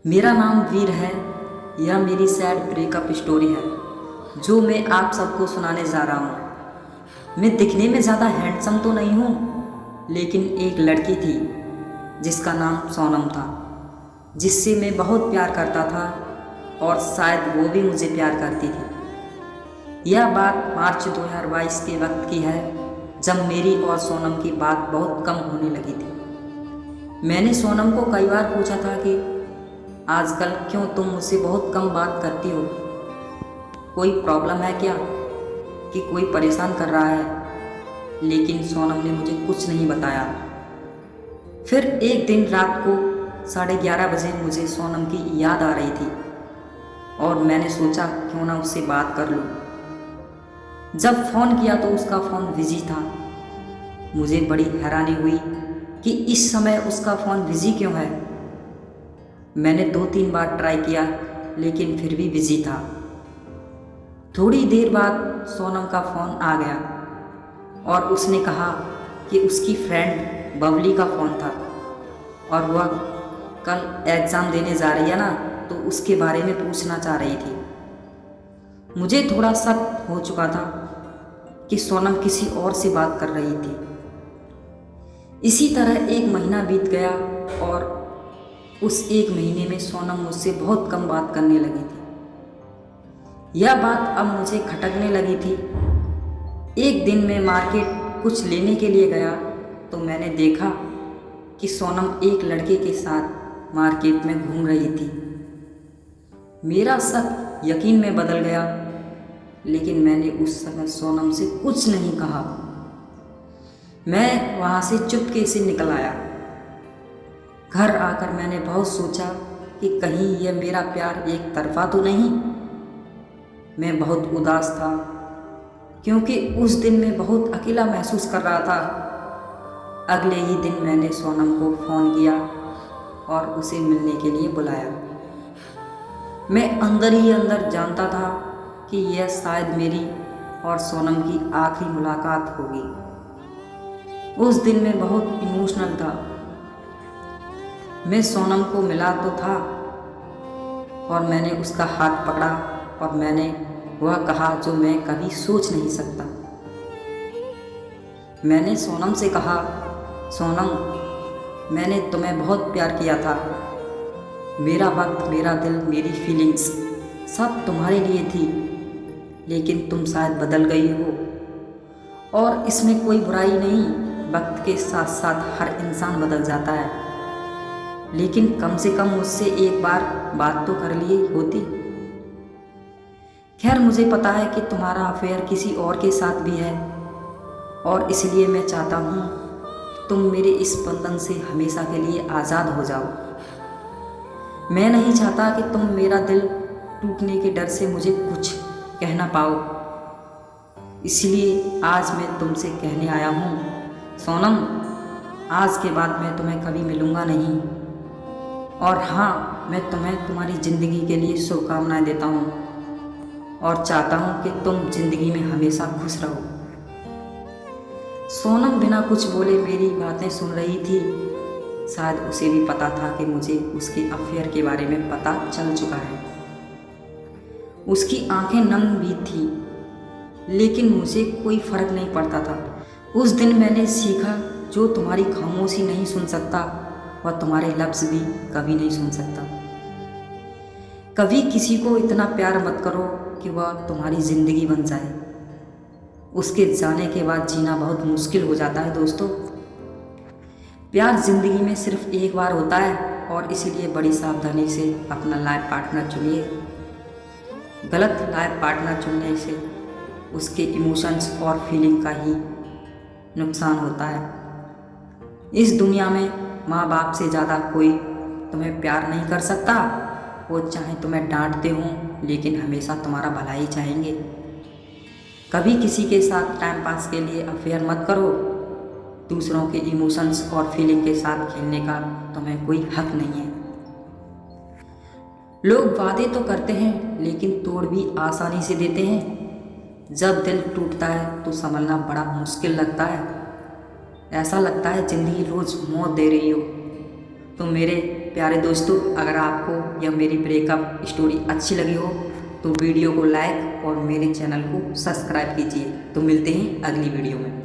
मेरा नाम वीर है। यह मेरी सैड ब्रेकअप स्टोरी है जो मैं आप सबको सुनाने जा रहा हूँ। मैं दिखने में ज़्यादा हैंडसम तो नहीं हूँ, लेकिन एक लड़की थी जिसका नाम सोनम था, जिससे मैं बहुत प्यार करता था और शायद वो भी मुझे प्यार करती थी। यह बात मार्च 2022 के वक्त की है, जब मेरी और सोनम की बात बहुत कम होने लगी थी। मैंने सोनम को कई बार पूछा था कि आजकल क्यों तुम मुझसे बहुत कम बात करती हो, कोई प्रॉब्लम है क्या, कि कोई परेशान कर रहा है, लेकिन सोनम ने मुझे कुछ नहीं बताया। फिर एक दिन रात को 11:30 बजे मुझे सोनम की याद आ रही थी और मैंने सोचा क्यों ना उससे बात कर लूँ। जब फ़ोन किया तो उसका फ़ोन बिजी था। मुझे बड़ी हैरानी हुई कि इस समय उसका फ़ोन बिजी क्यों है। मैंने 2-3 बार ट्राई किया, लेकिन फिर भी बिजी था। थोड़ी देर बाद सोनम का फ़ोन आ गया और उसने कहा कि उसकी फ्रेंड बबली का फ़ोन था और वह कल एग्ज़ाम देने जा रही है ना, तो उसके बारे में पूछना चाह रही थी। मुझे थोड़ा शक हो चुका था कि सोनम किसी और से बात कर रही थी। इसी तरह 1 महीना बीत गया और उस 1 महीने में सोनम मुझसे बहुत कम बात करने लगी थी। यह बात अब मुझे खटकने लगी थी। एक दिन मैं मार्केट कुछ लेने के लिए गया तो मैंने देखा कि सोनम एक लड़के के साथ मार्केट में घूम रही थी। मेरा शक यकीन में बदल गया, लेकिन मैंने उस समय सोनम से कुछ नहीं कहा। मैं वहाँ से चुपके से निकल आया। घर आकर मैंने बहुत सोचा कि कहीं यह मेरा प्यार एक तरफा तो नहीं। मैं बहुत उदास था क्योंकि उस दिन मैं बहुत अकेला महसूस कर रहा था। अगले ही दिन मैंने सोनम को फ़ोन किया और उसे मिलने के लिए बुलाया। मैं अंदर ही अंदर जानता था कि यह शायद मेरी और सोनम की आखिरी मुलाकात होगी। उस दिन मैं बहुत इमोशनल था। मैं सोनम को मिला तो था और मैंने उसका हाथ पकड़ा और मैंने वह कहा जो मैं कभी सोच नहीं सकता। मैंने सोनम से कहा, सोनम, मैंने तुम्हें बहुत प्यार किया था। मेरा वक्त, मेरा दिल, मेरी फीलिंग्स सब तुम्हारे लिए थी, लेकिन तुम शायद बदल गई हो और इसमें कोई बुराई नहीं। वक्त के साथ साथ हर इंसान बदल जाता है, लेकिन कम से कम मुझसे एक बार बात तो कर ली होती। खैर, मुझे पता है कि तुम्हारा अफेयर किसी और के साथ भी है और इसलिए मैं चाहता हूँ तुम मेरे इस बंधन से हमेशा के लिए आज़ाद हो जाओ। मैं नहीं चाहता कि तुम मेरा दिल टूटने के डर से मुझे कुछ कह ना पाओ। इसलिए आज मैं तुमसे कहने आया हूँ, सोनम, आज के बाद मैं तुम्हें कभी मिलूँगा नहीं। और हाँ, मैं तुम्हें तुम्हारी ज़िंदगी के लिए शुभकामनाएं देता हूँ और चाहता हूँ कि तुम ज़िंदगी में हमेशा खुश रहो। सोनम बिना कुछ बोले मेरी बातें सुन रही थी। शायद उसे भी पता था कि मुझे उसके अफेयर के बारे में पता चल चुका है। उसकी आंखें नम भी थी, लेकिन मुझे कोई फ़र्क नहीं पड़ता था। उस दिन मैंने सीखा, जो तुम्हारी खामोशी नहीं सुन सकता वह तुम्हारे लफ्ज़ भी कभी नहीं सुन सकता। कभी किसी को इतना प्यार मत करो कि वह तुम्हारी ज़िंदगी बन जाए। उसके जाने के बाद जीना बहुत मुश्किल हो जाता है दोस्तों। प्यार ज़िंदगी में सिर्फ एक बार होता है और इसीलिए बड़ी सावधानी से अपना लाइफ पार्टनर चुनिए। गलत लाइफ पार्टनर चुनने से उसके इमोशंस और फीलिंग का ही नुकसान होता है। इस दुनिया में माँ बाप से ज़्यादा कोई तुम्हें प्यार नहीं कर सकता। वो चाहे तुम्हें डांटते हों, लेकिन हमेशा तुम्हारा भला ही चाहेंगे। कभी किसी के साथ टाइम पास के लिए अफेयर मत करो। दूसरों के इमोशंस और फीलिंग के साथ खेलने का तुम्हें कोई हक नहीं है। लोग वादे तो करते हैं, लेकिन तोड़ भी आसानी से देते हैं। जब दिल टूटता है तो संभलना बड़ा मुश्किल लगता है। ऐसा लगता है ज़िंदगी रोज़ मौत दे रही हो। तुम मेरे प्यारे दोस्तों, अगर आपको यह मेरी ब्रेकअप स्टोरी अच्छी लगी हो तो वीडियो को लाइक और मेरे चैनल को सब्सक्राइब कीजिए। तो मिलते हैं अगली वीडियो में।